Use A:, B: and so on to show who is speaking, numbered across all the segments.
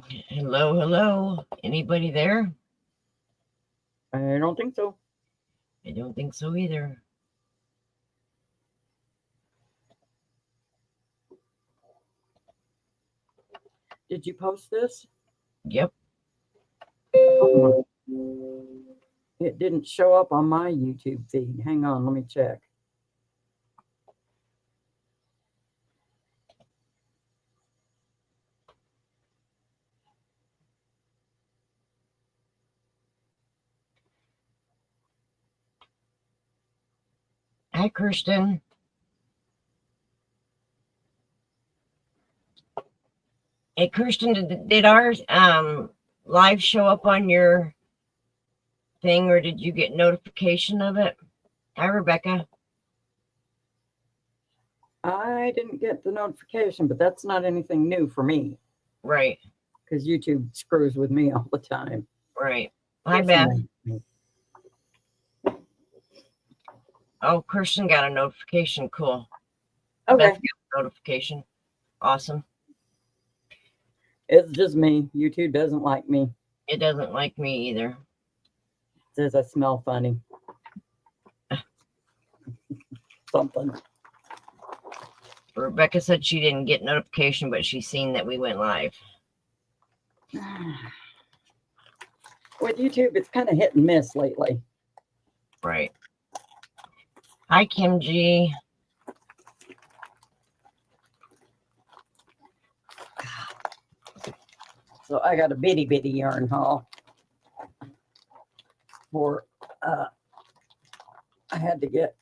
A: Hello, hello. Anybody there?
B: I don't think so.
A: I don't think so either.
B: Did you post this?
A: Yep.
B: Uh-uh. It didn't show up on my YouTube feed. Hang on, let me check.
A: Hi, Kirsten. Hey, Kirsten, did our live show up on your thing, or did you get notification of it? Hi, Rebecca.
B: I didn't get the notification, but that's not anything new for me
A: Right,
B: because YouTube screws with me all the time.
A: right. Hi,
B: Yes,
A: Beth.
B: ma'am.
A: Oh, Kirsten got a notification. Cool.
B: Okay.
A: Beth got a notification. Awesome.
B: It's just me. YouTube doesn't like me.
A: It doesn't like me either.
B: It says I smell funny. Something.
A: Rebecca said she didn't get notification, but she's seen that we went live.
B: With YouTube, it's kind of hit and miss lately.
A: Right. Hi, Kim G.
B: So I got a bitty yarn haul for I had to get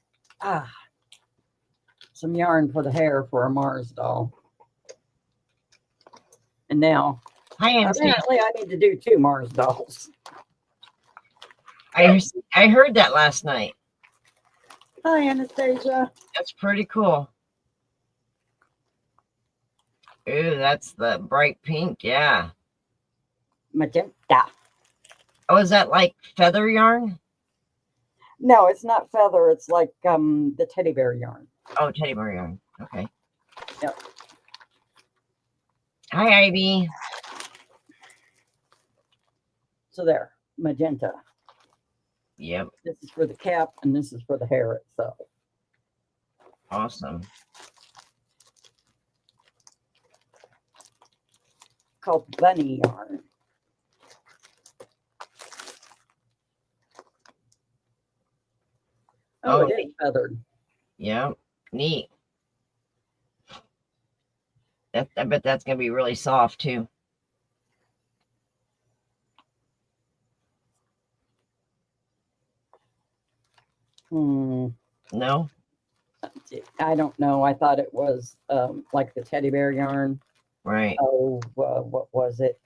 B: some yarn for the hair for a Mars doll. And now apparently I need to do 2 Mars dolls.
A: I heard that last night.
B: Hi, Anastasia.
A: That's pretty cool. Ooh, that's the bright pink. Yeah.
B: Magenta.
A: Oh, is that like feather yarn?
B: No, it's not feather. It's like the teddy bear yarn.
A: Oh, teddy bear yarn. Okay.
B: Yep.
A: Hi, Ivy.
B: So there, magenta.
A: Yep.
B: This is for the cap, and this is for the hair itself.
A: Awesome.
B: Called bunny yarn. Oh, it is feathered.
A: Yeah, neat. I bet that's gonna be really soft too. No,
B: I don't know. I thought it was like the teddy bear yarn.
A: Right.
B: Oh, what was it?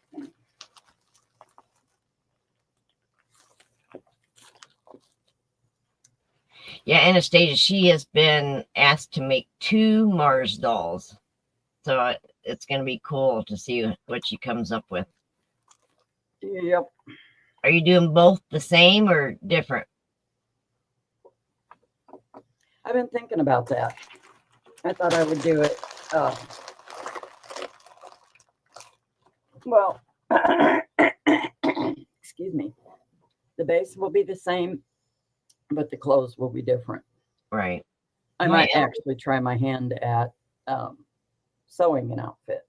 A: Yeah, Anastasia, she has been asked to make 2 Mars dolls. So it's going to be cool to see what she comes up with.
B: Yep.
A: Are you doing both the same or different?
B: I've been thinking about that. I thought I would do it. Well, excuse me. The base will be the same, but the clothes will be different.
A: Right.
B: I might actually try my hand at sewing an outfit.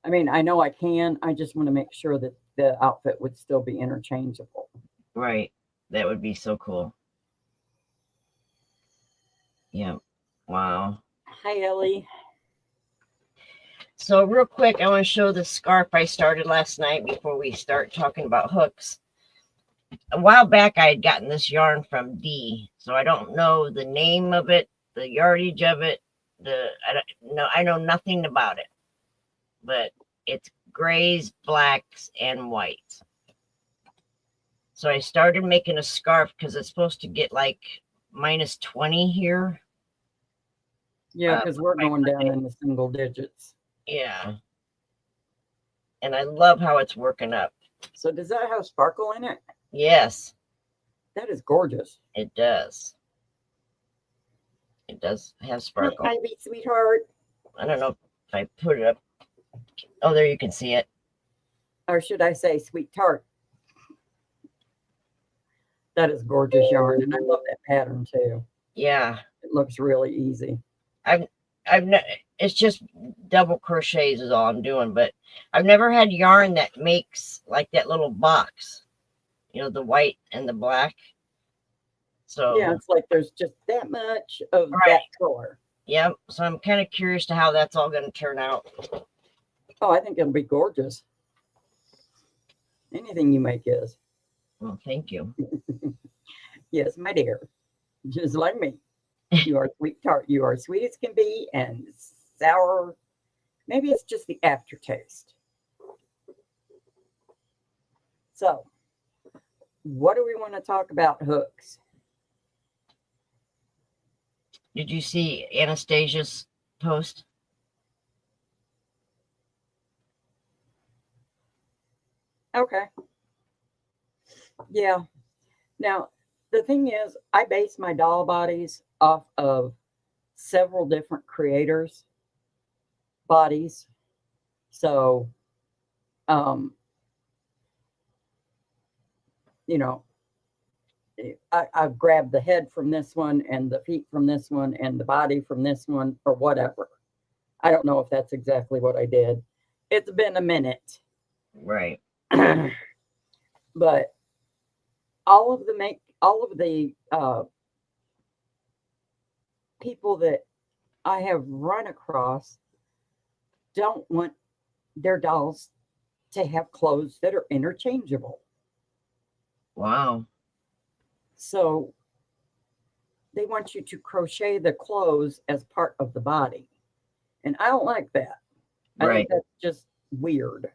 B: I mean, I know I can. I just want to make sure that the outfit would still be interchangeable.
A: Right. That would be so cool. Yeah. Wow.
B: Hi, Ellie.
A: So real quick, I want to show the scarf I started last night before we start talking about hooks. A while back, I had gotten this yarn from D, so I don't know the name of it, the yardage of it. I know nothing about it, but it's grays, blacks, and whites. So I started making a scarf because it's supposed to get like -20 here.
B: Yeah, because we're going down in the single digits.
A: Yeah. And I love how it's working up.
B: So does that have sparkle in it?
A: Yes.
B: That is gorgeous.
A: It does. It does have sparkle.
B: Hi, Ivy, sweetheart.
A: I don't know if I put it up. Oh, there you can see it.
B: Or should I say sweet tart? That is gorgeous yarn, and I love that pattern too.
A: Yeah.
B: It looks really easy.
A: I've it's just double crochets is all I'm doing, but I've never had yarn that makes like that little box, you know, the white and the black. So
B: Yeah, it's like there's just that much of
A: right.
B: that color.
A: Yeah, so I'm kind of curious to how that's all going to turn out.
B: Oh, I think it'll be gorgeous. Anything you make is.
A: Well, thank you.
B: Yes, my dear. Just like me. You are sweet tart. You are sweet as can be and sour. Maybe it's just the aftertaste. So, what do we want to talk about hooks?
A: Did you see Anastasia's post?
B: Okay. Yeah. Now, the thing is, I base my doll bodies off of several different creators' bodies. So, you know, I've grabbed the head from this one and the feet from this one and the body from this one or whatever. I don't know if that's exactly what I did. It's been a minute.
A: Right.
B: But all of the people that I have run across don't want their dolls to have clothes that are interchangeable.
A: Wow.
B: So they want you to crochet the clothes as part of the body. And I don't like that. I
A: Right.
B: think that's just weird.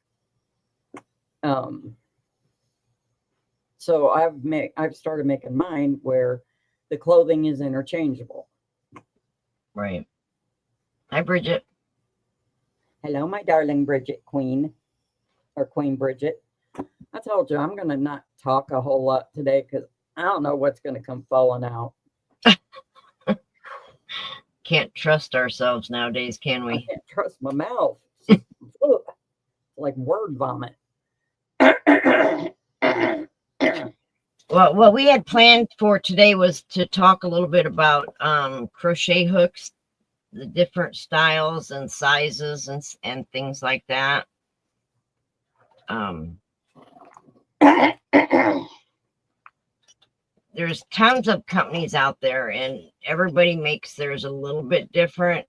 B: So I've started making mine where the clothing is interchangeable.
A: Right. Hi, Bridget.
B: Hello, my darling Bridget Queen, or Queen Bridget. I told you I'm going to not talk a whole lot today because I don't know what's going to come falling out.
A: Can't trust ourselves nowadays, can we?
B: I can't trust my mouth. It's like word vomit.
A: Well, what we had planned for today was to talk a little bit about crochet hooks, the different styles and sizes and things like that. There's tons of companies out there, and everybody makes theirs a little bit different.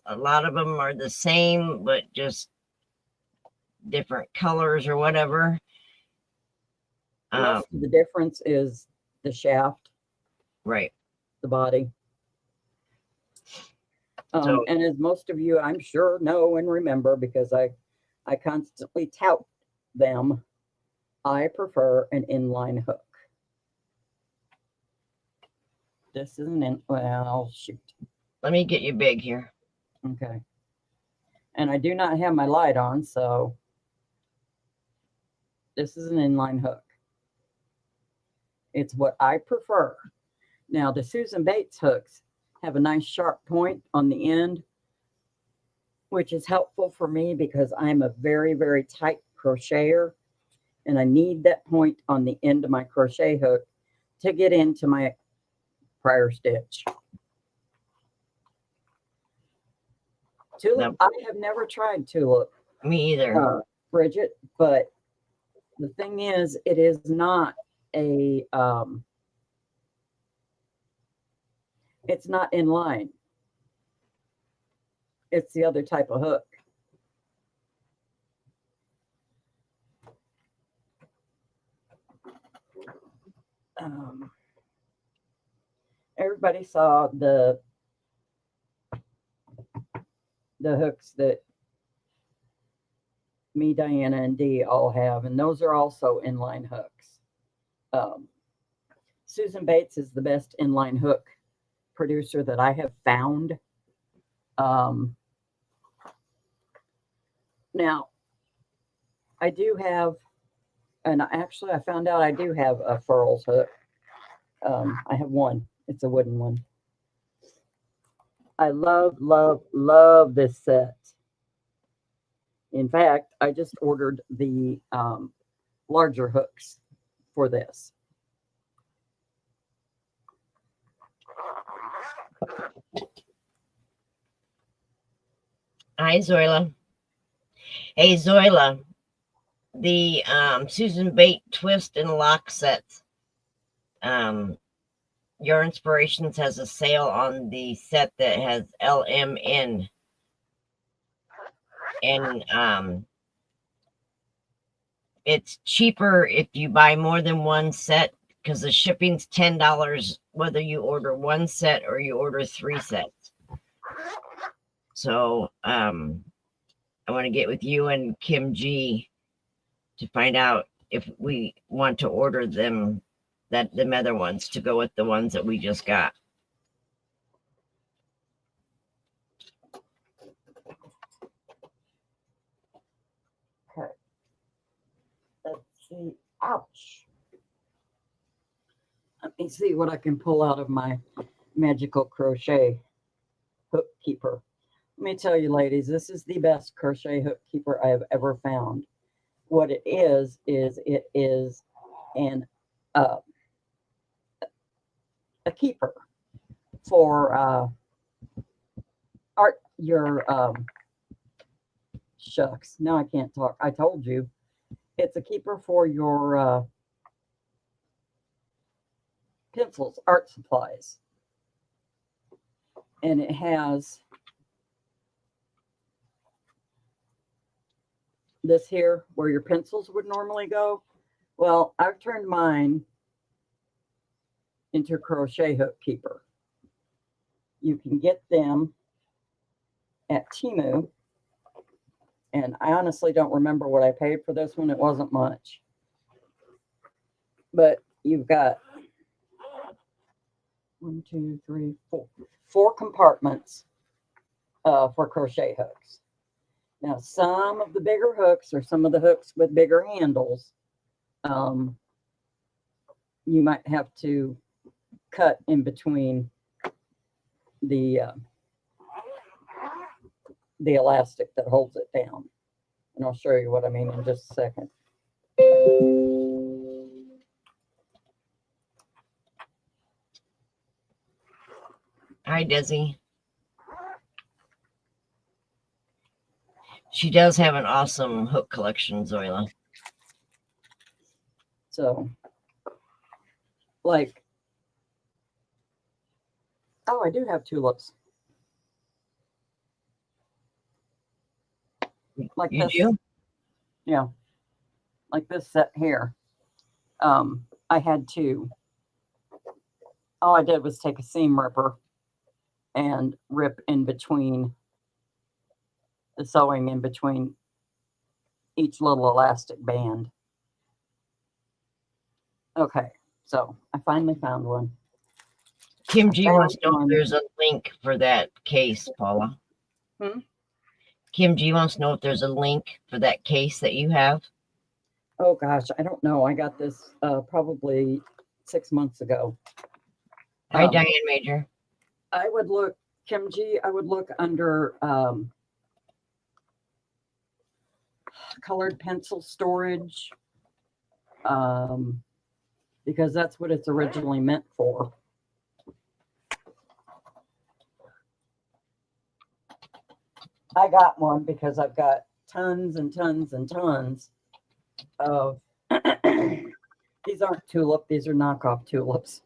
A: A lot of them are the same, but just different colors or whatever.
B: Most of the difference is the shaft,
A: right?
B: The body. And as most of you, I'm sure, know and remember, because I constantly tout them, I prefer an inline hook. This is well, shoot.
A: Let me get you big here.
B: Okay. And I do not have my light on, so this is an inline hook. It's what I prefer. Now, the Susan Bates hooks have a nice sharp point on the end, which is helpful for me because I'm a very, very tight crocheter, and I need that point on the end of my crochet hook to get into my prior stitch. Tulip, I have never tried tulip.
A: Me either.
B: Bridget, but the thing is, it is not a it's not in line. It's the other type of hook. Everybody saw the hooks that me, Diana, and Dee all have, and those are also inline hooks. Susan Bates is the best inline hook producer that I have found. Now, I do have, and actually I found out I do have a Furls hook. I have one. It's a wooden one. I love, love, love this set. In fact, I just ordered the larger hooks for this.
A: Hi, Zoila. Hey, Zoila. The Susan Bate twist and lock sets. Your Inspirations has a sale on the set that has LMN. And it's cheaper if you buy more than one set because the shipping's $10 whether you order one set or you order 3 sets. So I want to get with you and Kim G to find out if we want to order them, them other ones, to go with the ones that we just got.
B: Okay. Let's see. Ouch. Let me see what I can pull out of my magical crochet hook keeper. Let me tell you, ladies, this is the best crochet hook keeper I have ever found. What it is it is an a keeper for your shucks. Now I can't talk. I told you. It's a keeper for your pencils, art supplies. And it has this here where your pencils would normally go. Well, I've turned mine into a crochet hook keeper. You can get them at Temu. And I honestly don't remember what I paid for this one. It wasn't much. But you've got 1, 2, 3, 4. 4 compartments for crochet hooks. Now, some of the bigger hooks or some of the hooks with bigger handles, you might have to cut in between the elastic that holds it down. And I'll show you what I mean in just a second.
A: Hi, Desi. She does have an awesome hook collection, Zoila.
B: So, like, oh, I do have tulips. Like
A: You
B: this.
A: do?
B: Yeah. Like this set here. I had to. All I did was take a seam ripper and rip in between the sewing in between each little elastic band. Okay, so I finally found one.
A: Kim G wants to know if there's a link for that case, Paula. Kim G wants to know if there's a link for that case that you have.
B: Oh gosh, I don't know. I got this probably 6 months ago.
A: Hi, Diane Major.
B: I would look, Kim G, I would look under colored pencil storage because that's what it's originally meant for. I got one because I've got tons and tons and tons of, these aren't tulip, these are knockoff tulips.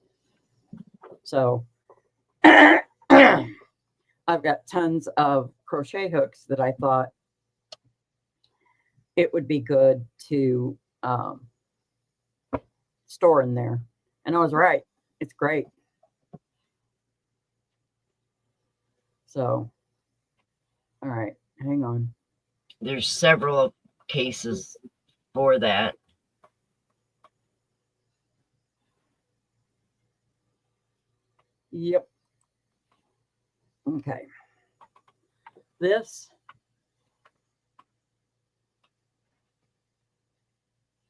B: So I've got tons of crochet hooks that I thought it would be good to store in there. And I was right. It's great. So, all right, hang on.
A: There's several cases for that.
B: Yep. Okay. This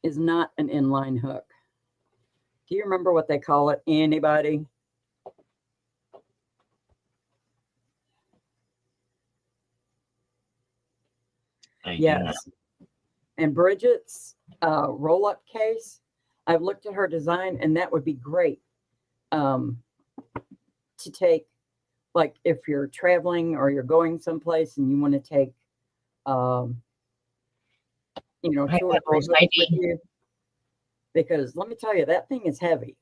B: is not an inline hook. Do you remember what they call it? Anybody?
A: I do not.
B: Yes. And Bridget's roll-up case, I've looked at her design, and that would be great to take, like if you're traveling or you're going someplace and you want to take, you know,
A: I
B: 2 or
A: got
B: 3
A: those
B: hooks with
A: ID.
B: you. Because let me tell you, that thing is heavy.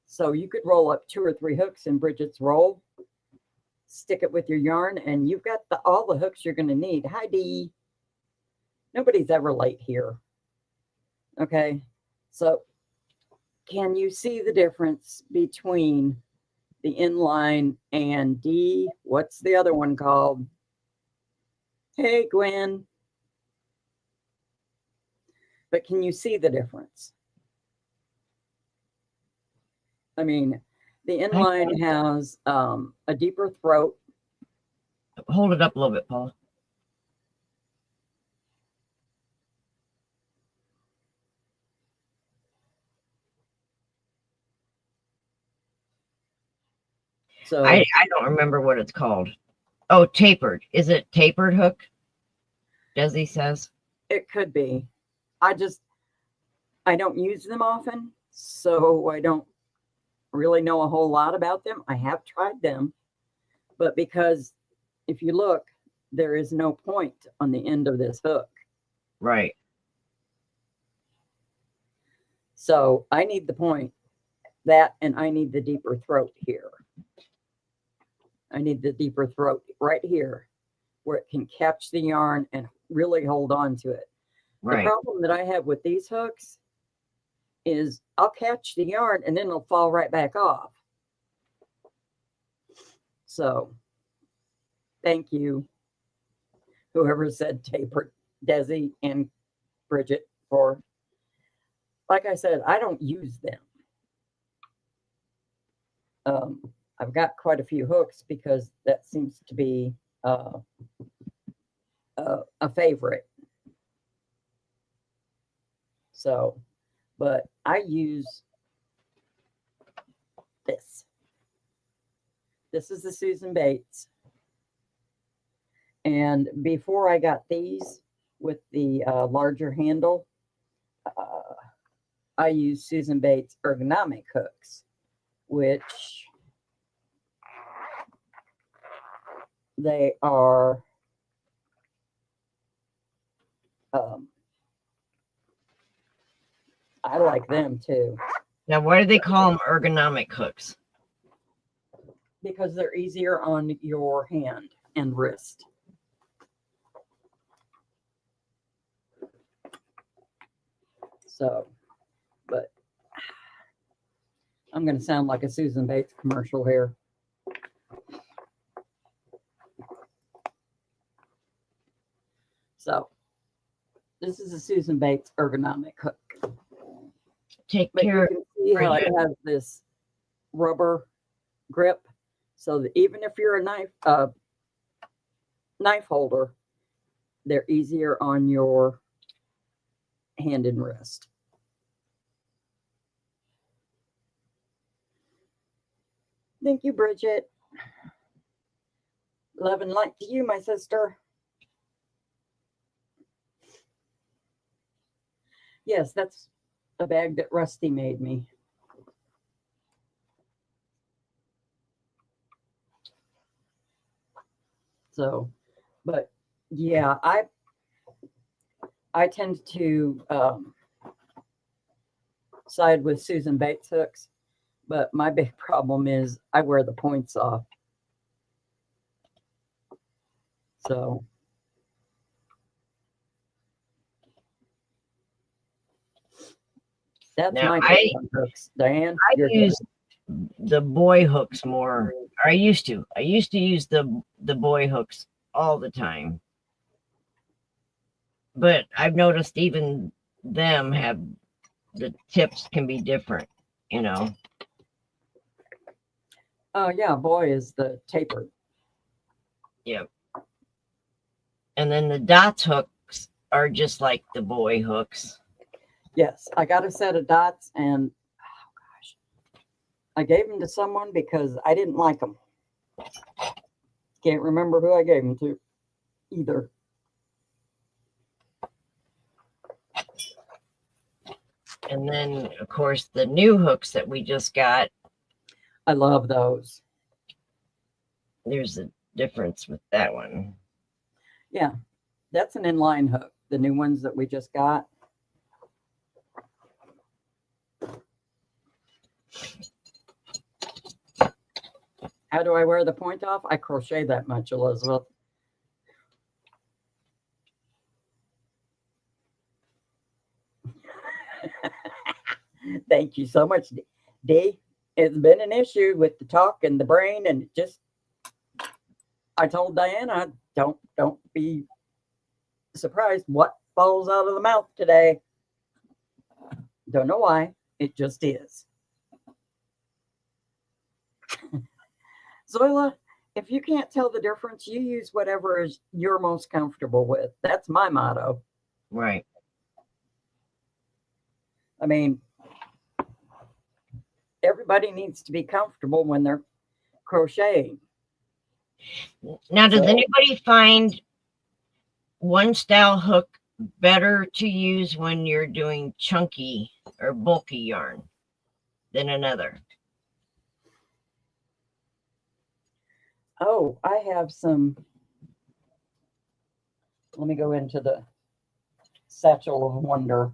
B: So you could roll up 2 or 3 hooks in Bridget's roll, stick it with your yarn, and you've got all the hooks you're going to need. Hi, Dee. Nobody's ever late here. Okay. So can you see the difference between the inline and D? What's the other one called? Hey, Gwen. But can you see the difference? I mean, the inline has a deeper throat.
A: Hold it up a little bit, Paula.
B: So
A: I don't remember what it's called. Oh, tapered. Is it tapered hook? Desi says.
B: it could be. I don't use them often, so I don't really know a whole lot about them. I have tried them, but because if you look, there is no point on the end of this hook.
A: Right.
B: So I need the point, that, and I need the deeper throat here. I need the deeper throat right here where it can catch the yarn and really hold on to it.
A: Right.
B: The problem that I have with these hooks is I'll catch the yarn and then it'll fall right back off. So thank you, whoever said tapered, Desi and Bridget, for, like I said, I don't use them. I've got quite a few hooks because that seems to be a favorite. So, but I use this. This is the Susan Bates. And before I got these with the larger handle, I use Susan Bates ergonomic hooks, which they are I like them too.
A: Now, why do they call them ergonomic hooks?
B: Because they're easier on your hand and wrist. So, but I'm going to sound like a Susan Bates commercial here. So, this is a Susan Bates ergonomic hook.
A: Take
B: But
A: care.
B: you can see how it has this rubber grip, so that even if you're a knife holder, they're easier on your hand and wrist. Thank you, Bridget. Love and light to you, my sister. Yes, that's a bag that Rusty made me. So, but yeah, I tend to side with Susan Bates hooks, but my big problem is I wear the points off. So that's
A: Now,
B: my take on hooks. Diane,
A: I
B: you're
A: use the boy hooks more. Or I used to. I used to use the boy hooks all the time. But I've noticed even them have the tips can be different, you know.
B: Oh yeah, boy is the tapered.
A: Yep. And then the dots hooks are just like the boy hooks.
B: Yes, I got a set of dots, and oh gosh, I gave them to someone because I didn't like them. Can't remember who I gave them to either.
A: And then, of course, the new hooks that we just got,
B: I love those.
A: there's a difference with that one.
B: Yeah, that's an inline hook. The new ones that we just got. How do I wear the point off? I crochet that much, Elizabeth. Thank you so much, Dee. It's been an issue with the talk and the brain, and just I told Diana, don't be surprised what falls out of the mouth today. Don't know why. It just is. Zoila, if you can't tell the difference, you use whatever is you're most comfortable with. That's my motto.
A: Right.
B: I mean, everybody needs to be comfortable when they're crocheting.
A: Now, does
B: So-
A: anybody find one style hook better to use when you're doing chunky or bulky yarn than another?
B: Oh, I have some. Let me go into the satchel of wonder.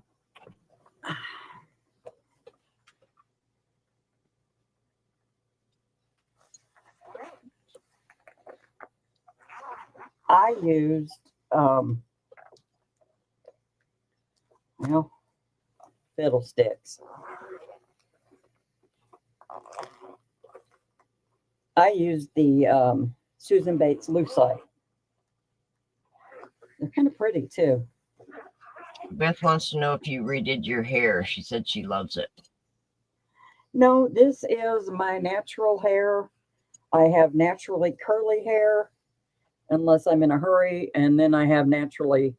B: I used, well, fiddlesticks. I used the Susan Bates Lucite. They're kind of pretty too.
A: Beth wants to know if you redid your hair. She said she loves it.
B: No, this is my natural hair. I have naturally curly hair unless I'm in a hurry, and then I have naturally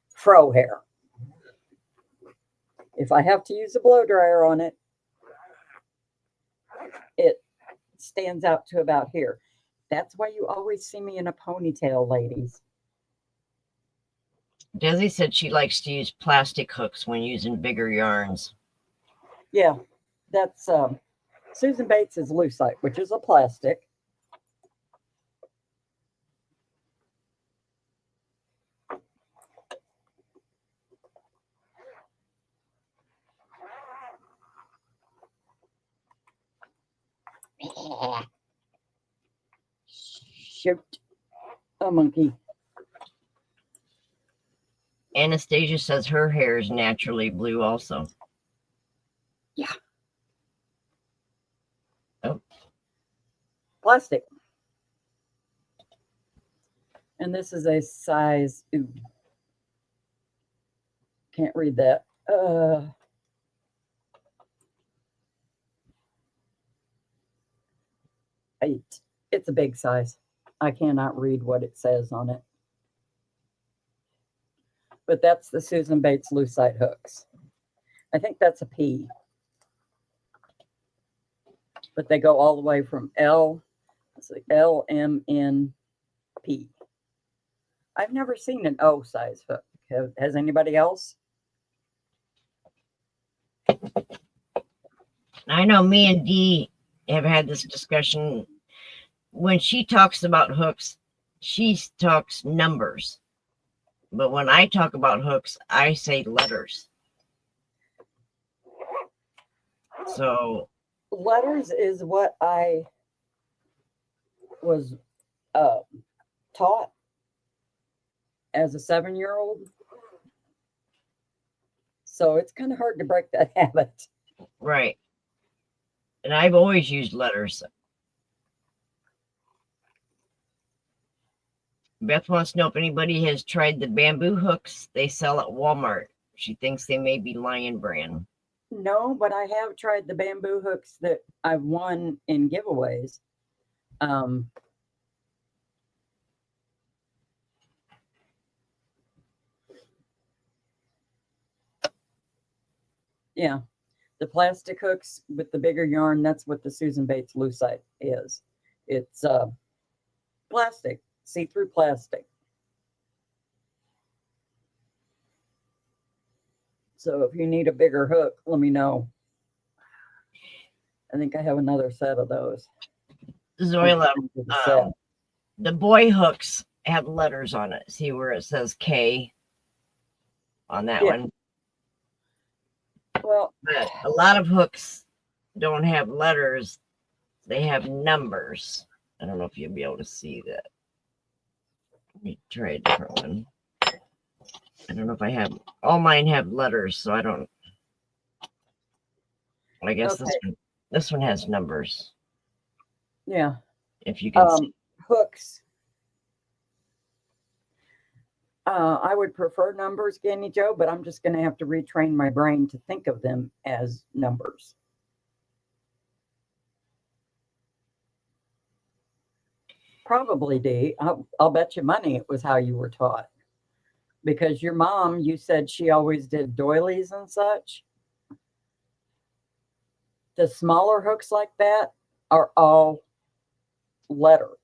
B: fro hair. If I have to use a blow dryer on it, it stands out to about here. That's why you always see me in a ponytail, ladies.
A: Desi said she likes to use plastic hooks when using bigger yarns.
B: Yeah, that's Susan Bates is Lucite, which is a plastic. Shoot, a monkey.
A: Anastasia says her hair is naturally blue also.
B: Yeah.
A: Oh.
B: Plastic. And this is a size, ooh, can't read that. 8. It's a big size. I cannot read what it says on it. But that's the Susan Bates Lucite hooks. I think that's a P. But they go all the way from L, let's see, L, M, N, P. I've never seen an O size hook. Has anybody else?
A: I know me and Dee have had this discussion. When she talks about hooks, she talks numbers. But when I talk about hooks, I say letters. So
B: Letters is what I was taught as a 7-year-old. So it's kind of hard to break that habit.
A: right. And I've always used letters. Beth wants to know if anybody has tried the bamboo hooks they sell at Walmart. She thinks they may be Lion brand.
B: No, but I have tried the bamboo hooks that I've won in giveaways. Yeah, the plastic hooks with the bigger yarn, that's what the Susan Bates Lucite is. It's plastic, see-through plastic. So if you need a bigger hook, let me know. I think I have another set of those.
A: Zoila,
B: The set.
A: the boy hooks have letters on it. See where it says K on that
B: Yeah.
A: one?
B: Well,
A: But a lot of hooks don't have letters. They have numbers. I don't know if you'll be able to see that. Let me try a different one. I don't know if I have, all mine have letters, so I don't, I guess
B: okay.
A: this one has numbers.
B: Yeah.
A: If you can see.
B: Hooks. I would prefer numbers, Guinea Joe, but I'm just going to have to retrain my brain to think of them as numbers. Probably, Dee. I'll bet you money it was how you were taught. Because your mom, you said she always did doilies and such. The smaller hooks like that are all letters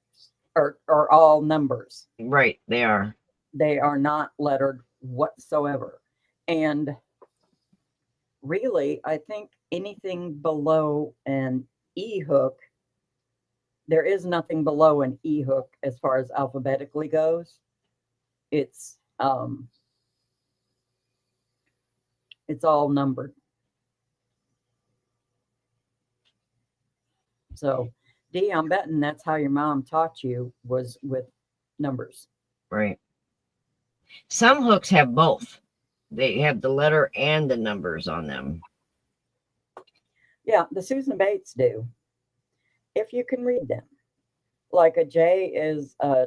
B: or all numbers.
A: Right, they are.
B: They are not lettered whatsoever. And really, I think anything below an E hook, there is nothing below an E hook as far as alphabetically goes. It's all numbered. So, Dee, I'm betting that's how your mom taught you, was with numbers.
A: Right. Some hooks have both. They have the letter and the numbers on them.
B: Yeah, the Susan Bates do, if you can read them. Like a J is a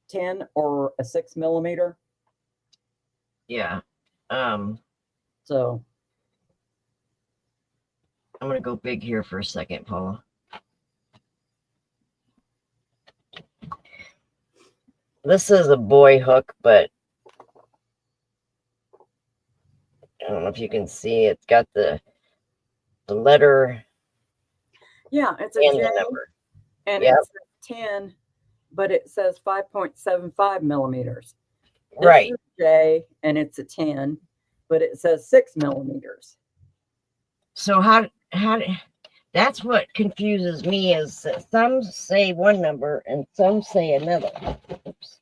B: 10 or a 6 millimeter.
A: Yeah.
B: So
A: I'm going to go big here for a second, Paula. This is a boy hook, but I don't know if you can see. It's got the letter.
B: Yeah, it's a
A: and
B: J,
A: the number.
B: and
A: Yep.
B: it's 10, but it says 5.75 millimeters. This
A: Right.
B: is a J, and it's a 10, but it says 6 millimeters.
A: So how that's what confuses me, is that some say one number and some say another. Oops.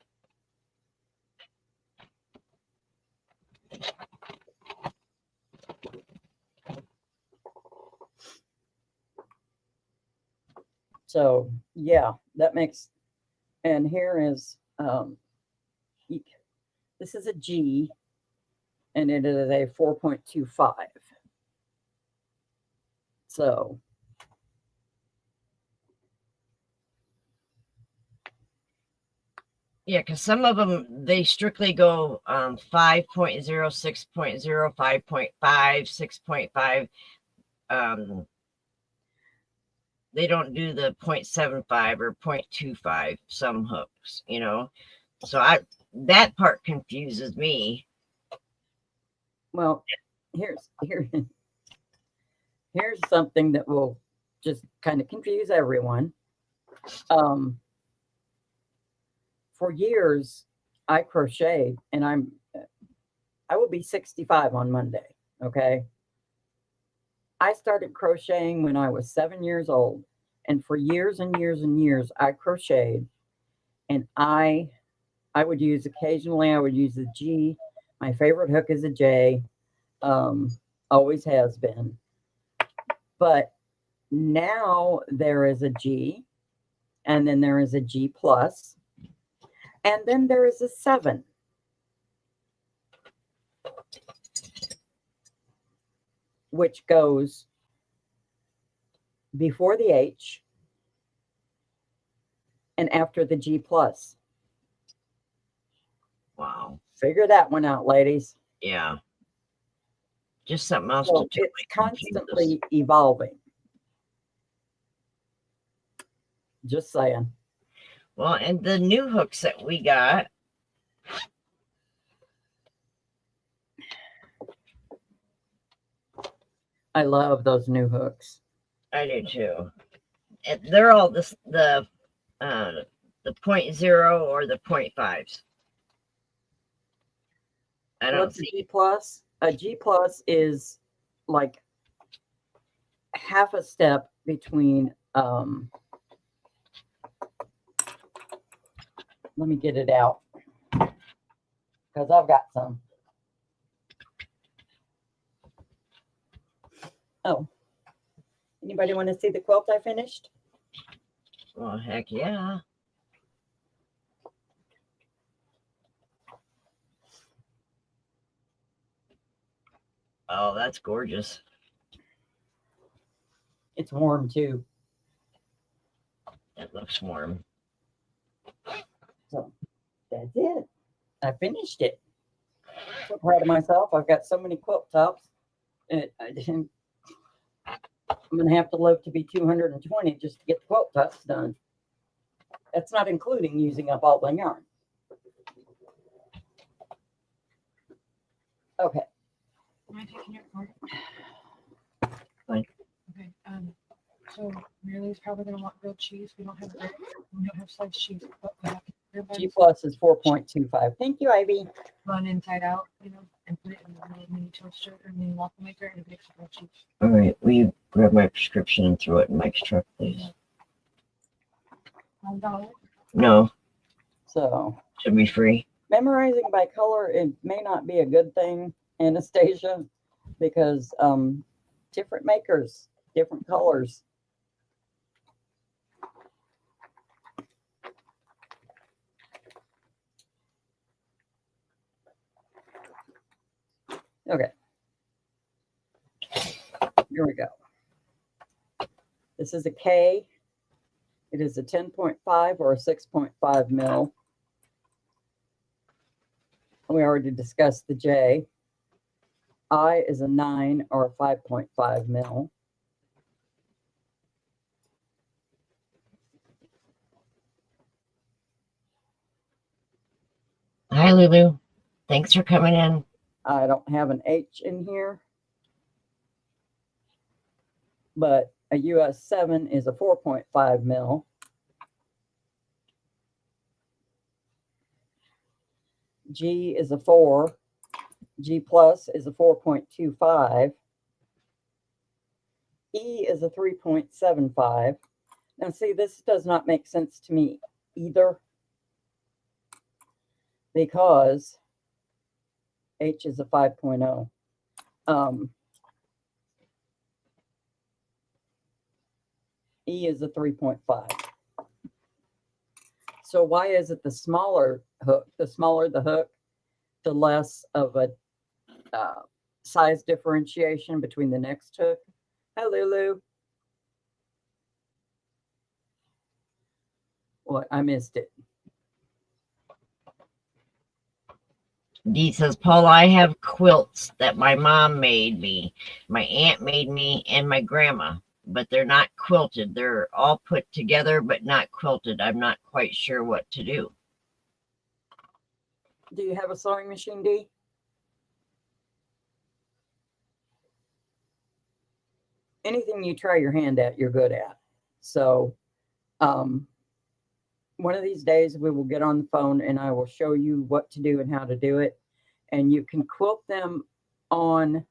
B: So yeah, that makes, and here is this is a G, and it is a 4.25. So
A: Yeah, because some of them, they strictly go 5.0, 6.0, 5.5, 6.5. They don't do the 0.75 or 0.25, some hooks, you know. So that part confuses me.
B: well, here's something that will just kind of confuse everyone. For years, I crocheted, and I will be 65 on Monday. Okay. I started crocheting when I was 7 years old, and for years and years and years, I crocheted, and I would use, occasionally I would use a G. My favorite hook is a J. Always has been. But now there is a G, and then there is a G plus, and then there is a 7. Which goes before the H and after the G plus.
A: Wow.
B: Figure that one out, ladies.
A: Yeah. Just something else
B: So
A: to totally
B: it's constantly evolving. Just saying.
A: Well, and the new hooks that we got,
B: I love those new hooks.
A: I do too. And they're all the 0.0 or the 0.5s. I don't
B: What's
A: see
B: G plus? A G plus is like half a step between, let me get it out because I've got some. Oh, anybody want to see the quilt I finished?
A: Well, heck yeah. Oh, that's gorgeous.
B: It's warm too.
A: It looks warm.
B: So that's it. I finished it. So proud of myself. I've got so many quilt tops. I'm going to have to live to be 220 just to get the quilt tops done. That's not including using up all the yarn. Okay.
C: Am I taking your card?
A: Fine.
C: Okay. So Marylee's probably gonna want grilled cheese. We don't have sliced cheese, but we have
B: G plus is 4.25. Thank you, Ivy.
C: run inside out, and put it in the little mini toaster or mini waffle maker and it makes grilled cheese.
A: All right. Will you grab my prescription and throw it in Mike's truck, please?
C: $1.
A: No,
B: So
A: should be free.
B: memorizing by color, it may not be a good thing, Anastasia, because different makers, different colors. Okay. Here we go. This is a K. It is a 10.5 or a 6.5 mil. We already discussed the J. I is a 9 or a 5.5 mil.
A: Hi, Lulu. Thanks for coming in.
B: I don't have an H in here, but a US 7 is a 4.5 mil. G is a 4. G plus is a 4.25. E is a 3.75. Now see, this does not make sense to me either, because H is a 5.0. E is a 3.5. So why is it the smaller hook? The smaller the hook, the less of a size differentiation between the next hook. Hi, Lulu. What? I missed it.
A: Dee says, Paul, I have quilts that my mom made me, my aunt made me, and my grandma, but they're not quilted. They're all put together, but not quilted. I'm not quite sure what to do.
B: Do you have a sewing machine, Dee? Anything you try your hand at, you're good at. So one of these days we will get on the phone and I will show you what to do and how to do it. And you can quilt them on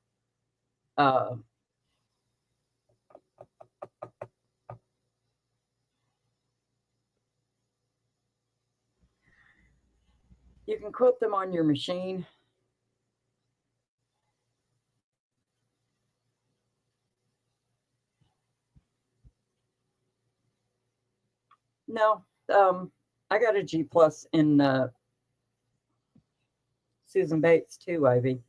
B: you can quilt them on your machine. No, I got a G plus in Susan Bates too, Ivy.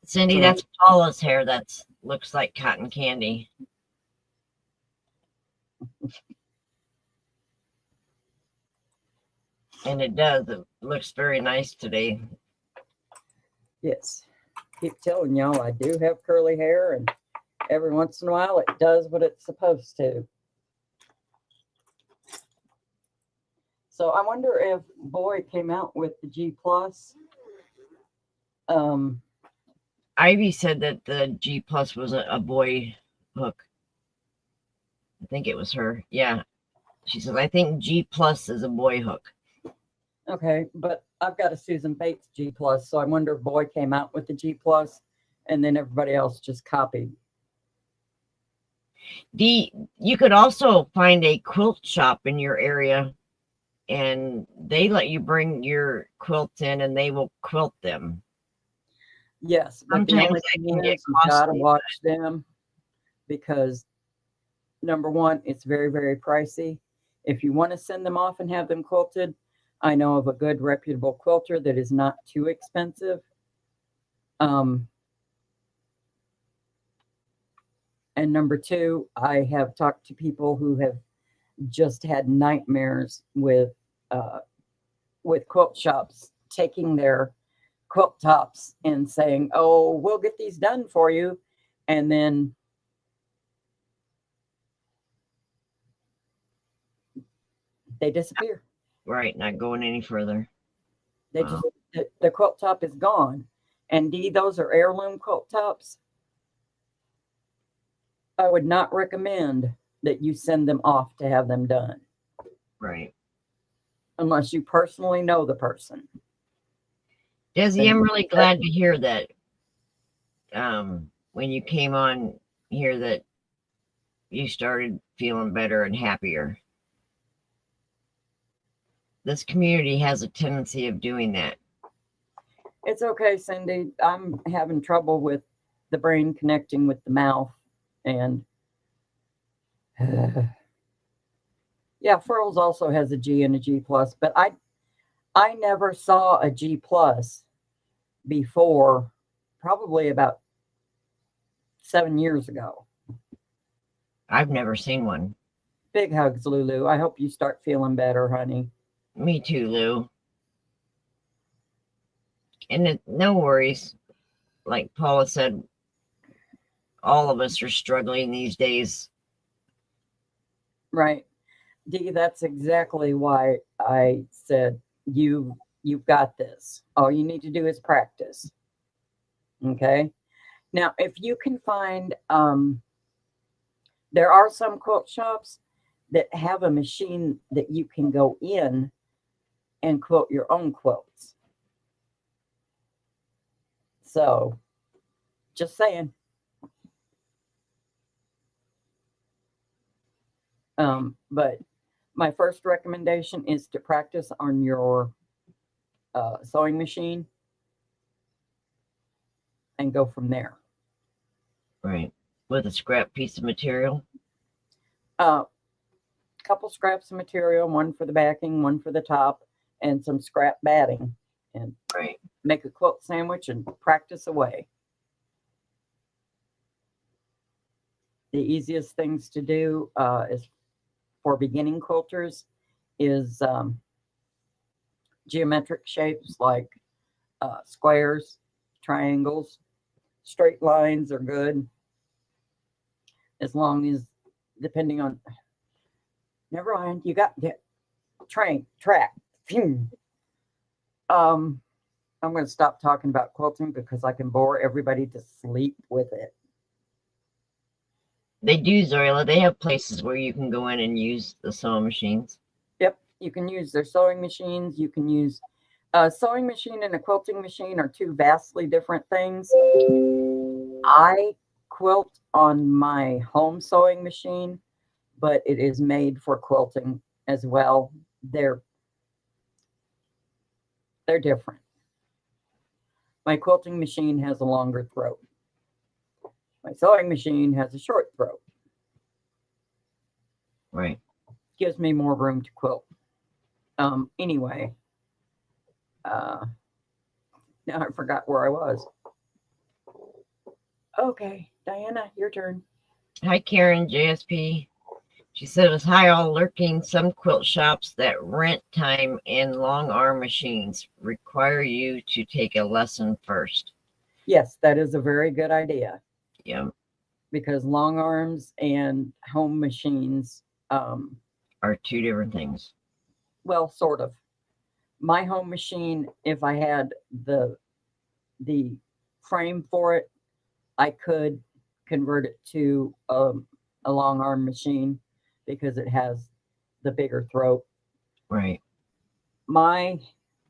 A: Cindy,
B: So-
A: that's Paula's hair. That's looks like cotton candy. And it does. It looks very nice today.
B: Yes. Keep telling y'all I do have curly hair, and every once in a while it does what it's supposed to. So I wonder if Boy came out with the G plus.
A: Ivy said that the G plus was a boy hook. I think it was her. Yeah. She says, I think G plus is a boy hook.
B: Okay, but I've got a Susan Bates G plus, so I wonder if Boy came out with the G plus, and then everybody else just copied.
A: You could also find a quilt shop in your area, and they let you bring your quilts in, and they will quilt them.
B: Yes, but the
A: Sometimes
B: only
A: that
B: thing
A: can get
B: is you gotta
A: costly.
B: watch them because number one, it's very, very pricey. If you want to send them off and have them quilted, I know of a good reputable quilter that is not too expensive. And number two, I have talked to people who have just had nightmares with quilt shops taking their quilt tops and saying, "Oh, we'll get these done for you," and then they disappear.
A: Right, not going any further.
B: They
A: Wow.
B: just the quilt top is gone. And those are heirloom quilt tops. I would not recommend that you send them off to have them done
A: Right.
B: unless you personally know the person.
A: Desi,
B: Then
A: I'm really glad to hear that when you came on here that you started feeling better and happier. This community has a tendency of doing that.
B: it's okay, Cindy. I'm having trouble with the brain connecting with the mouth, and yeah, Furls also has a G and a G plus, but I never saw a G plus before, probably about 7 years ago.
A: I've never seen one.
B: Big hugs, Lulu. I hope you start feeling better, honey.
A: Me too, Lou. And no worries. Like Paula said, all of us are struggling these days.
B: Right. Dee, that's exactly why I said you've got this. All you need to do is practice. Okay. Now, if you can find there are some quilt shops that have a machine that you can go in and quilt your own quilts. So, just saying. But my first recommendation is to practice on your sewing machine and go from there.
A: Right. With a scrap piece of material.
B: Couple scraps of material, one for the backing, one for the top, and some scrap batting, and
A: Right.
B: make a quilt sandwich and practice away. The easiest things to do is for beginning quilters is geometric shapes like squares, triangles, straight lines are good, as long as, depending on, never mind, you got track. I'm going to stop talking about quilting because I can bore everybody to sleep with it.
A: They do, Zoila. They have places where you can go in and use the sewing machines.
B: Yep, you can use their sewing machines. You can use a sewing machine and a quilting machine are two vastly different things. I quilt on my home sewing machine, but it is made for quilting as well. They're different. My quilting machine has a longer throat. My sewing machine has a short throat.
A: Right.
B: Gives me more room to quilt. Anyway, now I forgot where I was. Okay, Diana, your turn.
A: Hi, Karen, JSP. She says, hi, all lurking. Some quilt shops that rent time and long arm machines require you to take a lesson first.
B: Yes, that is a very good idea.
A: Yeah.
B: Because long arms and home machines
A: are two different things.
B: Well, sort of. My home machine, if I had the frame for it, I could convert it to a long arm machine because it has the bigger throat.
A: Right.
B: My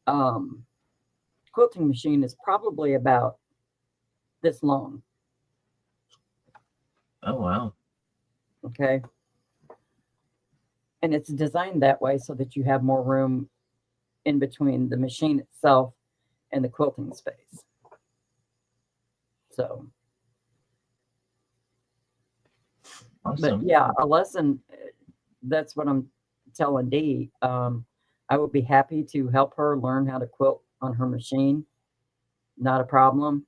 B: quilting machine is probably about this long.
A: Oh, wow.
B: Okay. And it's designed that way so that you have more room in between the machine itself and the quilting space. So,
A: Awesome.
B: but yeah, a lesson, that's what I'm telling Dee. I would be happy to help her learn how to quilt on her machine. Not a problem.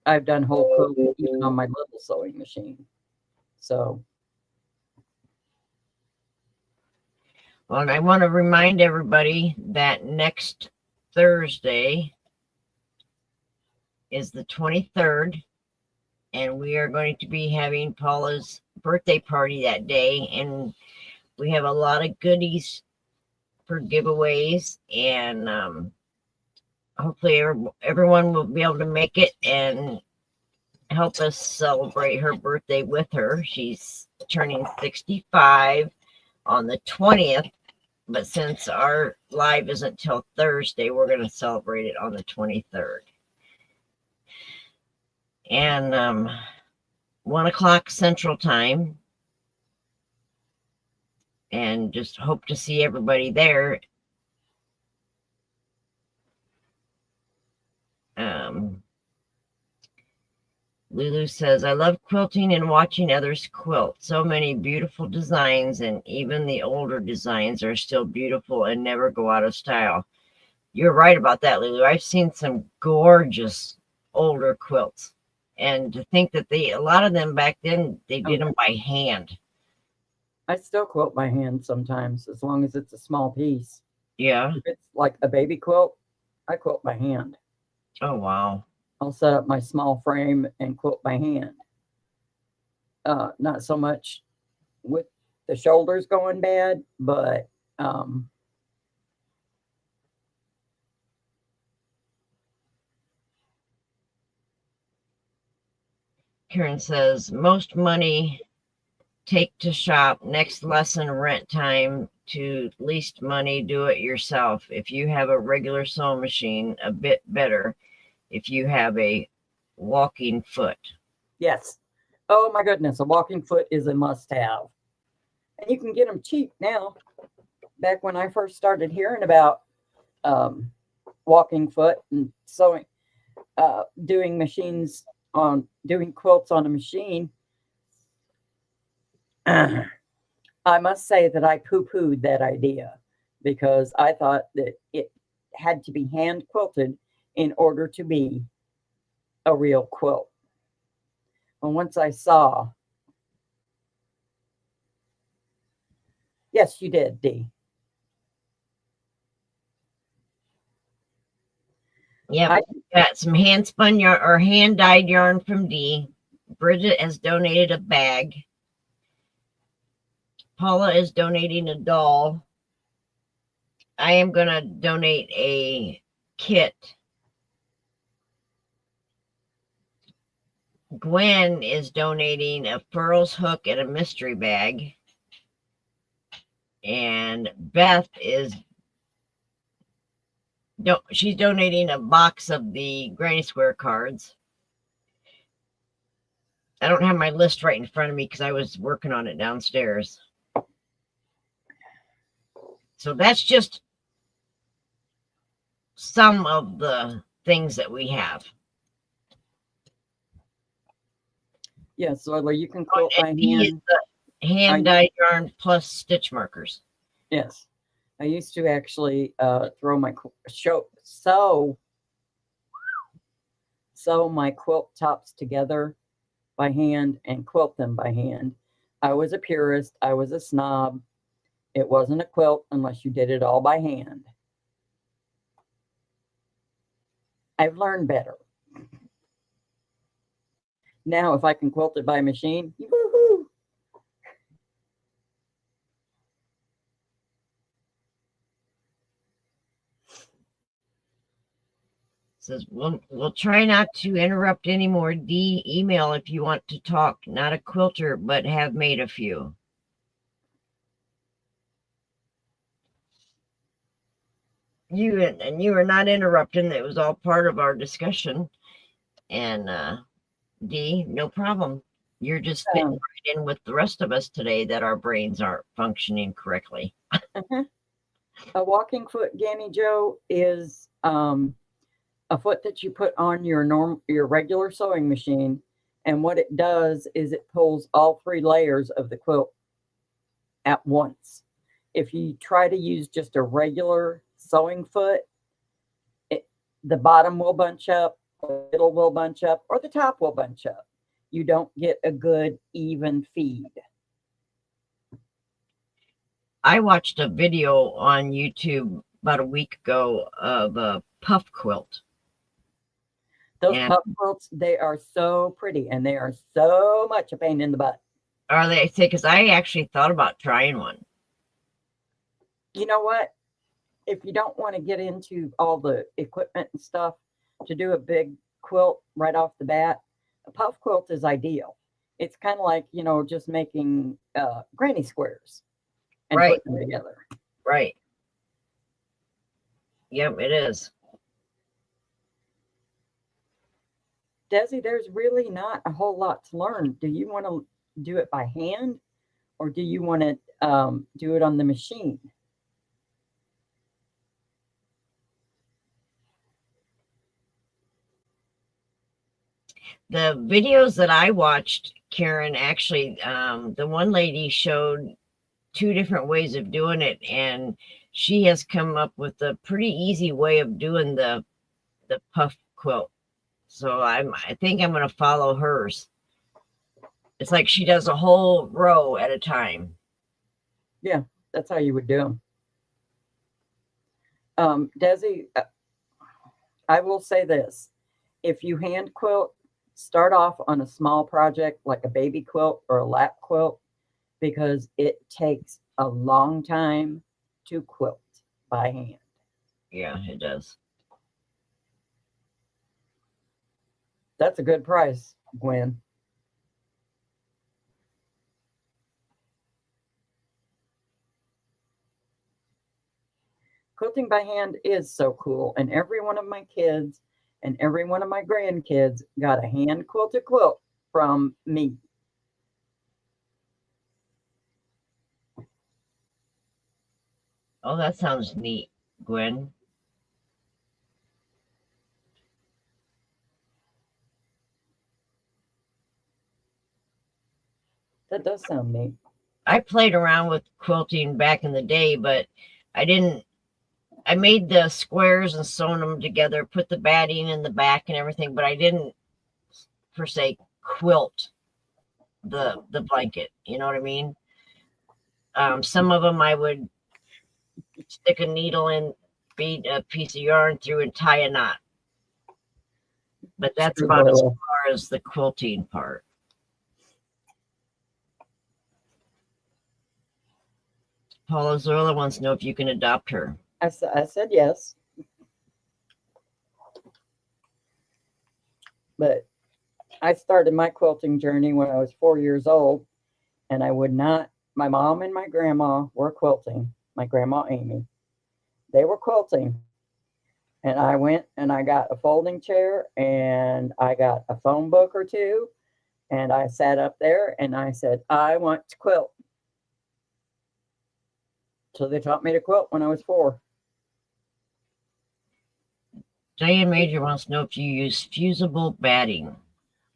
B: I've done whole quilt even on my little sewing machine. So,
A: Well, and I want to remind everybody that next Thursday is the 23rd, and we are going to be having Paula's birthday party that day, and we have a lot of goodies for giveaways, and hopefully everyone will be able to make it and help us celebrate her birthday with her. She's turning 65 on the 20th, but since our live isn't till Thursday, we're going to celebrate it on the 23rd. And 1 o'clock Central Time. And just hope to see everybody there. Lulu says, I love quilting and watching others quilt. So many beautiful designs, and even the older designs are still beautiful and never go out of style. You're right about that, Lulu. I've seen some gorgeous older quilts. And to think that a lot of them back then, they did them by hand.
B: I still quilt by hand sometimes, as long as it's a small piece.
A: Yeah.
B: If it's like a baby quilt, I quilt by hand.
A: Oh, wow.
B: I'll set up my small frame and quilt by hand. Not so much with the shoulders going bad, but
A: Karen says, most money take to shop, next lesson rent time to least money do it yourself. If you have a regular sewing machine, a bit better. If you have a walking foot.
B: yes. Oh my goodness, a walking foot is a must-have. And you can get them cheap now. Back when I first started hearing about walking foot and sewing, doing quilts on a machine, I must say that I poo-pooed that idea because I thought that it had to be hand quilted in order to be a real quilt. And once I saw, yes, you did, Dee.
A: Yeah, I got some hand spun yarn or hand dyed yarn from Dee. Bridget has donated a bag. Paula is donating a doll. I am going to donate a kit. Gwen is donating a furls hook and a mystery bag. And Beth she's donating a box of the Granny Square cards. I don't have my list right in front of me because I was working on it downstairs. So that's just some of the things that we have.
B: Yes, so you can quilt by hand.
A: Hand dyed yarn plus stitch markers.
B: Yes. I used to actually sew my quilt tops together by hand and quilt them by hand. I was a purist. I was a snob. It wasn't a quilt unless you did it all by hand. I've learned better. Now, if I can quilt it by machine, woohoo!
A: Says we'll try not to interrupt anymore. D, email if you want to talk. Not a quilter, but have made a few. you were not interrupting. It was all part of our discussion. And Dee, no problem. You're just fitting right in with the rest of us today that our brains aren't functioning correctly.
B: A walking foot, Gammy Joe, is a foot that you put on your regular sewing machine, and what it does is it pulls all 3 layers of the quilt at once. If you try to use just a regular sewing foot, the bottom will bunch up, the middle will bunch up, or the top will bunch up. You don't get a good even feed.
A: I watched a video on YouTube about a week ago of a puff quilt.
B: Those puff quilts, they are so pretty, and they are so much a pain in the butt.
A: Are they? Because I actually thought about trying one.
B: You know what? If you don't want to get into all the equipment and stuff to do a big quilt right off the bat, a puff quilt is ideal. It's kind of like, just making granny squares and
A: Right.
B: putting them together.
A: Right. Yep, it is.
B: Desi, there's really not a whole lot to learn. Do you want to do it by hand, or do you want to do it on the machine?
A: The videos that I watched, Karen, actually, the one lady showed 2 different ways of doing it, and she has come up with a pretty easy way of doing the puff quilt. So I think I'm going to follow hers. It's like she does a whole row at a time.
B: Yeah, that's how you would do them. Desi, I will say this. If you hand quilt, start off on a small project like a baby quilt or a lap quilt, because it takes a long time to quilt by hand.
A: Yeah, it does.
B: That's a good price, Gwen. Quilting by hand is so cool, and every one of my kids and every one of my grandkids got a hand quilted quilt from me.
A: Oh, that sounds neat, Gwen.
B: That does sound neat.
A: I played around with quilting back in the day, but I made the squares and sewn them together, put the batting in the back and everything, but I didn't per se quilt the blanket. You know what I mean? Some of them I would stick a needle in, feed a piece of yarn through, and tie a knot. But that's about as far as the quilting part. Paula Zola wants to know if you can adopt her.
B: I said yes. But I started my quilting journey when I was 4 years old, and I would not. My mom and my grandma were quilting. My grandma Amy, they were quilting, and I went and I got a folding chair and I got a phone book or 2, and I sat up there and I said, I want to quilt. So they taught me to quilt when I was 4.
A: Diane Major wants to know if you use fusible batting.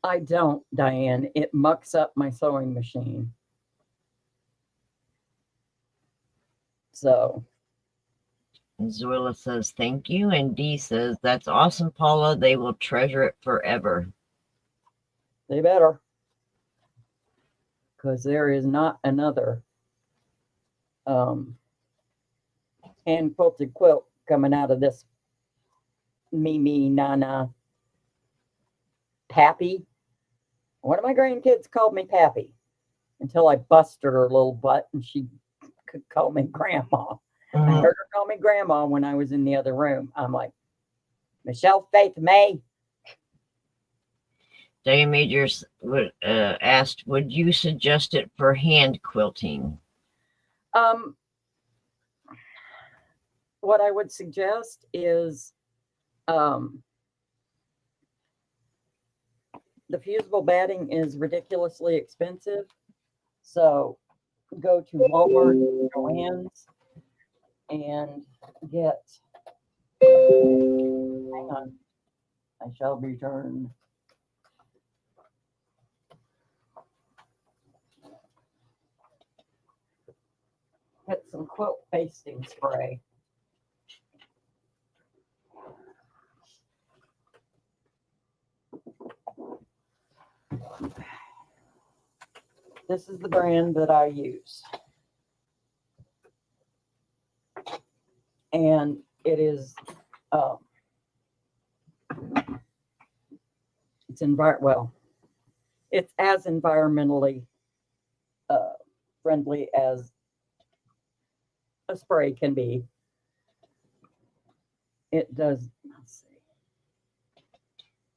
B: I don't, Diane. It mucks up my sewing machine. So.
A: Zoila says thank you, and Dee says that's awesome, Paula. They will treasure it forever.
B: They better, because there is not another hand quilted quilt coming out of this Nana Pappy. One of my grandkids called me Pappy until I busted her little butt and she could call me Grandma. I heard her call me Grandma when I was in the other room. I'm like, Michelle Faith May.
A: Diane Majors asked, would you suggest it for hand quilting?
B: what I would suggest is the fusible batting is ridiculously expensive. So go to Walmart, Joann's, and get, hang on, I shall return. Get some quilt basting spray. This is the brand that I use. And it is, it's as environmentally friendly as a spray can be. It does, let's see.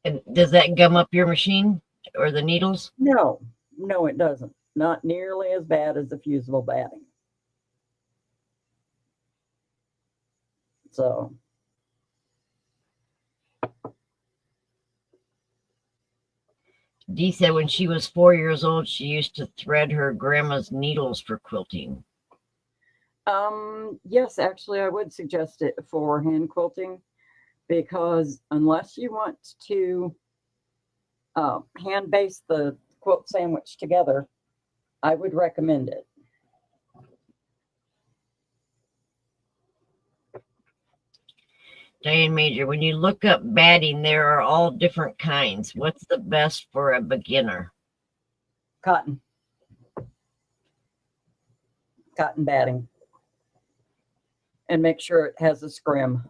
A: And does that gum up your machine or the needles?
B: No, it doesn't. Not nearly as bad as the fusible batting. So.
A: Dee said when she was 4 years old, she used to thread her grandma's needles for quilting.
B: Yes, actually, I would suggest it for hand quilting, because unless you want to hand base the quilt sandwich together, I would recommend it.
A: Diane Major, when you look up batting, there are all different kinds. What's the best for a beginner?
B: Cotton batting. And make sure it has a scrim.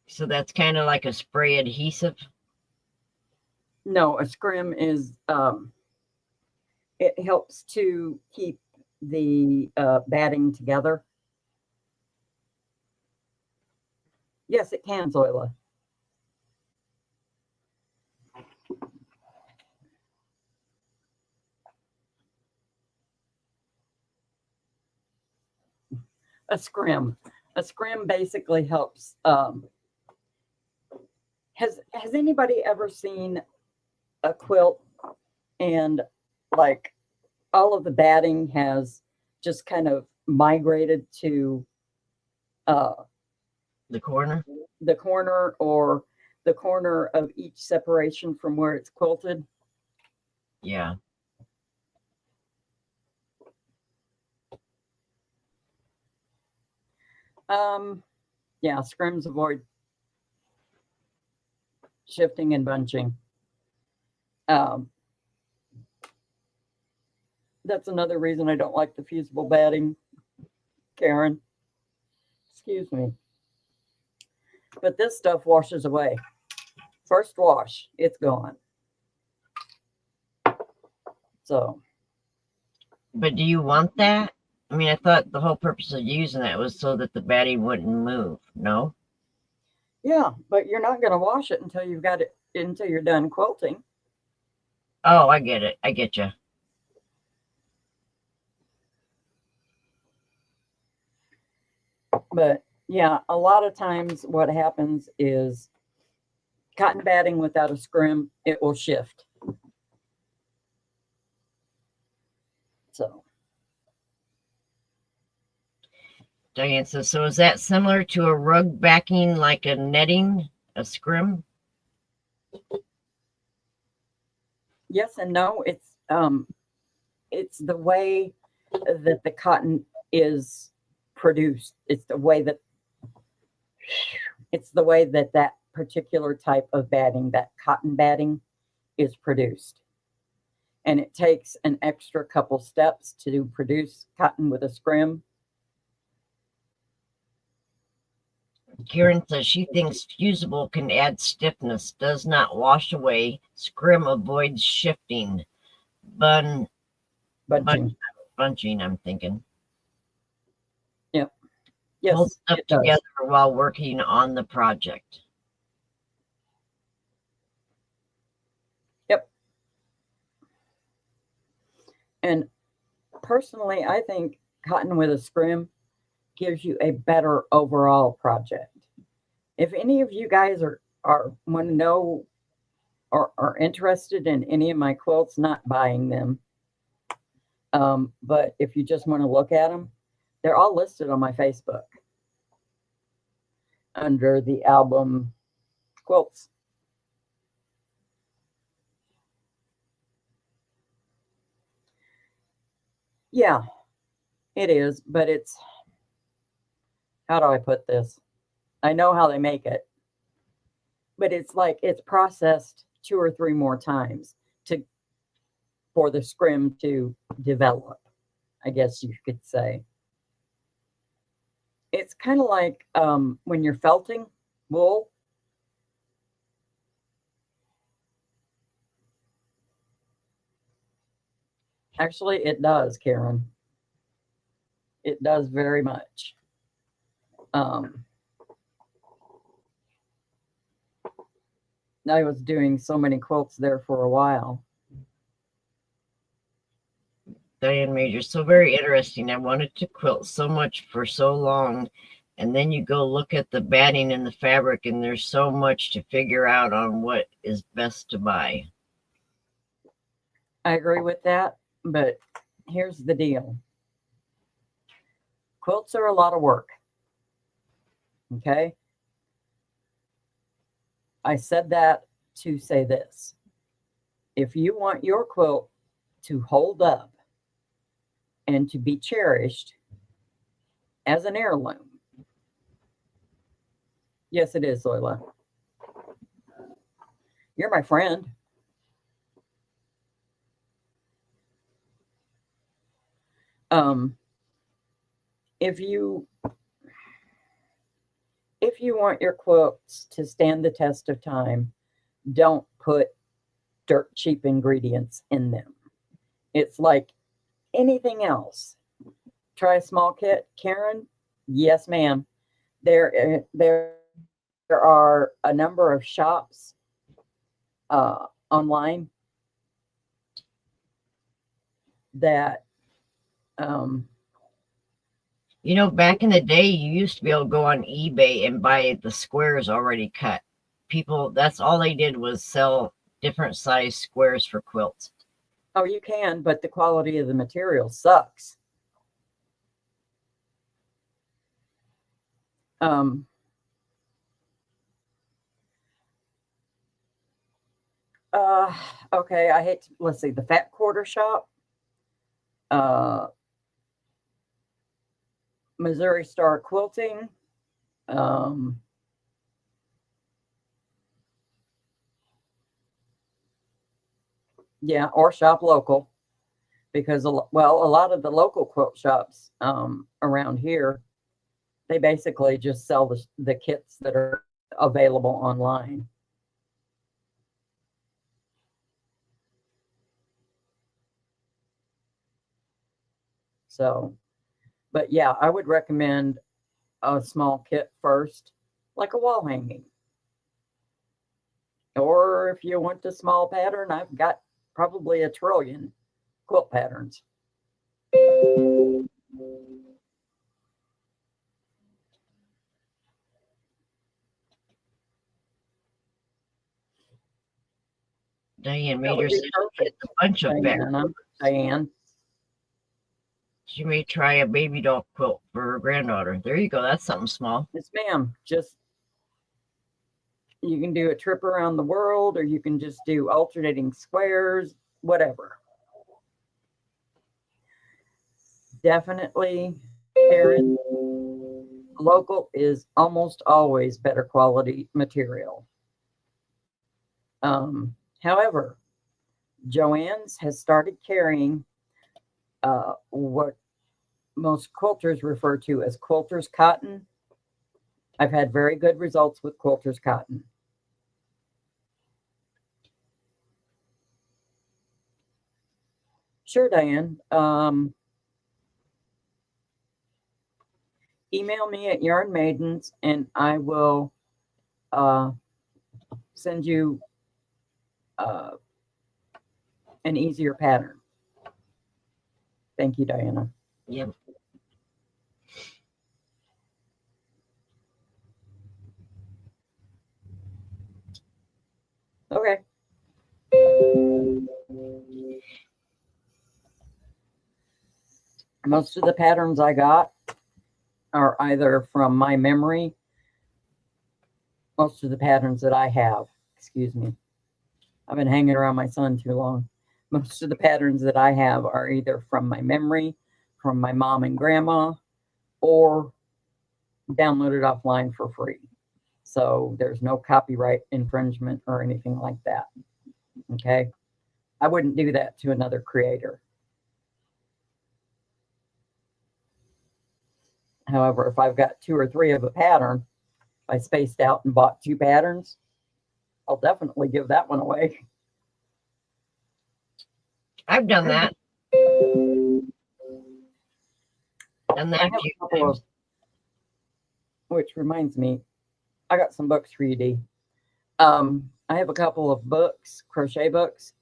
A: So that's kind of like a spray adhesive?
B: No, a scrim is, it helps to keep the batting together. Yes, it can, Zoila. A scrim basically helps. Has anybody ever seen a quilt and like all of the batting has just kind of migrated to
A: the corner
B: or the corner of each separation from where it's quilted?
A: Yeah.
B: Yeah, scrims avoid shifting and bunching. That's another reason I don't like the fusible batting, Karen. Excuse me. But this stuff washes away. First wash, it's gone. So.
A: But do you want that? I mean, I thought the whole purpose of using that was so that the batting wouldn't move. No?
B: Yeah, but you're not going to wash it until you've got it, until you're done quilting.
A: Oh, I get it. I get you.
B: But yeah, a lot of times what happens is cotton batting without a scrim, it will shift. So.
A: Diane says, so is that similar to a rug backing like a netting, a scrim?
B: Yes and no. It's the way that the cotton is produced. It's the way that that particular type of batting, that cotton batting, is produced. And it takes an extra couple steps to produce cotton with a scrim.
A: Karen says she thinks fusible can add stiffness, does not wash away. Scrim avoids shifting. Bunching, I'm thinking.
B: Yep. Yes.
A: Hold stuff together while working on the project.
B: Yep. And personally, I think cotton with a scrim gives you a better overall project. If any of you guys are want to know or are interested in any of my quilts, not buying them, but if you just want to look at them, they're all listed on my Facebook under the album quilts. Yeah, it is, but it's, how do I put this? I know how they make it, but it's like it's processed 2 or 3 more times for the scrim to develop, I guess you could say. It's kind of like when you're felting wool. Actually, it does, Karen. It does very much. I was doing so many quilts there for a while.
A: Diane Major, so very interesting. I wanted to quilt so much for so long. And then you go look at the batting and the fabric, and there's so much to figure out on what is best to buy.
B: I agree with that, but here's the deal. Quilts are a lot of work. Okay? I said that to say this. If you want your quilt to hold up and to be cherished as an heirloom, yes, it is, Zoila. You're my friend. If you want your quilts to stand the test of time, don't put dirt cheap ingredients in them. It's like anything else. Try a small kit, Karen. Yes, ma'am. There are a number of shops online that
A: back in the day, you used to be able to go on eBay and buy the squares already cut. People, that's all they did was sell different size squares for quilts.
B: Oh, you can, but the quality of the material sucks. Okay, let's see, the Fat Quarter Shop, Missouri Star Quilting, yeah, or shop local, because a lot of the local quilt shops around here, they basically just sell the kits that are available online. So, but yeah, I would recommend a small kit first, like a wall hanging. Or if you want a small pattern, I've got probably a trillion quilt patterns.
A: Diane Major said it's a bunch of
B: Diane.
A: She may try a baby doll quilt for her granddaughter. There you go. That's something small.
B: Yes, ma'am. Just, you can do a trip around the world, or you can just do alternating squares, whatever. Definitely, Aaron, local is almost always better quality material. However, Joann's has started carrying what most quilters refer to as quilters cotton. I've had very good results with quilters cotton. Sure, Diane. Email me at Yarn Maidens, and I will send you an easier pattern. Thank you, Diana.
A: Yep.
B: Okay. Most of the patterns I got are either from my memory. Most of the patterns that I have, excuse me, I've been hanging around my son too long. Most of the patterns that I have are either from my memory, from my mom and grandma, or downloaded offline for free. So there's no copyright infringement or anything like that. Okay. I wouldn't do that to another creator. However, if I've got 2 or 3 of a pattern, if I spaced out and bought 2 patterns, I'll definitely give that one away.
A: I've done that. Done
B: I
A: that
B: have
A: a few
B: a couple
A: times.
B: of, which reminds me, I got some books for you, Dee. I have a couple of books, crochet books.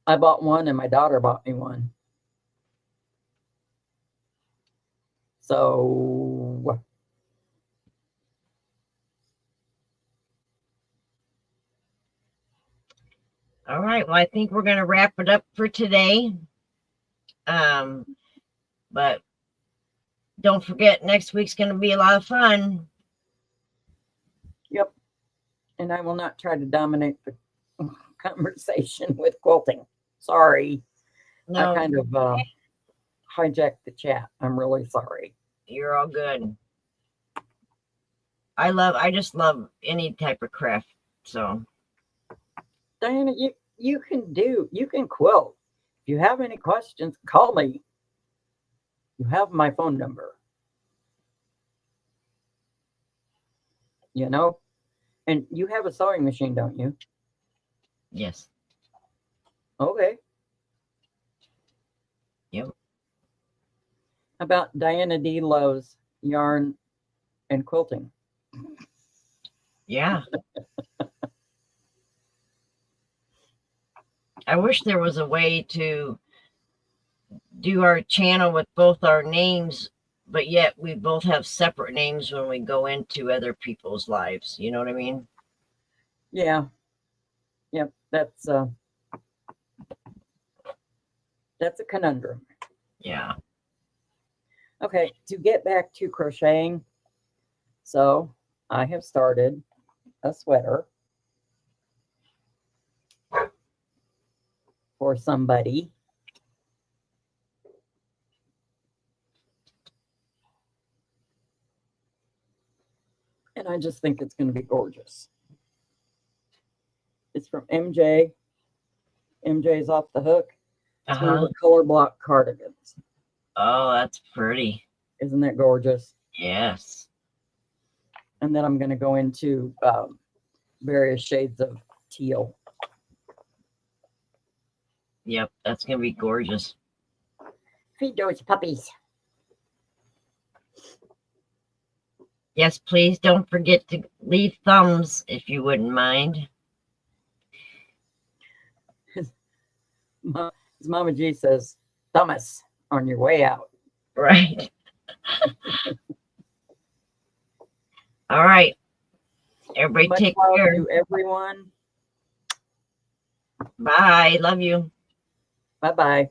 B: I bought one and my daughter bought me one. So
A: All right. Well, I think we're going to wrap it up for today. But don't forget, next week's going to be a lot of fun.
B: yep. And I will not try to dominate the conversation with quilting. Sorry.
A: No,
B: I kind of hijacked the chat. I'm really sorry.
A: you're all good. I just love any type of craft. So
B: Diana, you can quilt. If you have any questions, call me. You have my phone number. You know? And you have a sewing machine, don't you?
A: yes.
B: Okay.
A: Yep.
B: How about Diana D. loves yarn and quilting?
A: Yeah. I wish there was a way to do our channel with both our names, but yet we both have separate names when we go into other people's lives. You know what I mean?
B: Yeah. Yep. That's a conundrum.
A: Yeah.
B: Okay, to get back to crocheting, so I have started a sweater for somebody. And I just think it's going to be gorgeous. It's from MJ. MJ's Off the Hook. It's one of her color block cardigans.
A: Oh, that's pretty.
B: Isn't that gorgeous?
A: Yes.
B: And then I'm going to go into various shades of teal.
A: Yep, that's gonna be gorgeous.
B: Feed those puppies.
A: Yes, please don't forget to leave thumbs if you wouldn't mind.
B: His Mama G says, Thomas, on your way out.
A: Right. All right. Everybody
B: Much
A: take
B: love
A: care.
B: to everyone.
A: Bye. Love you.
B: Bye-bye.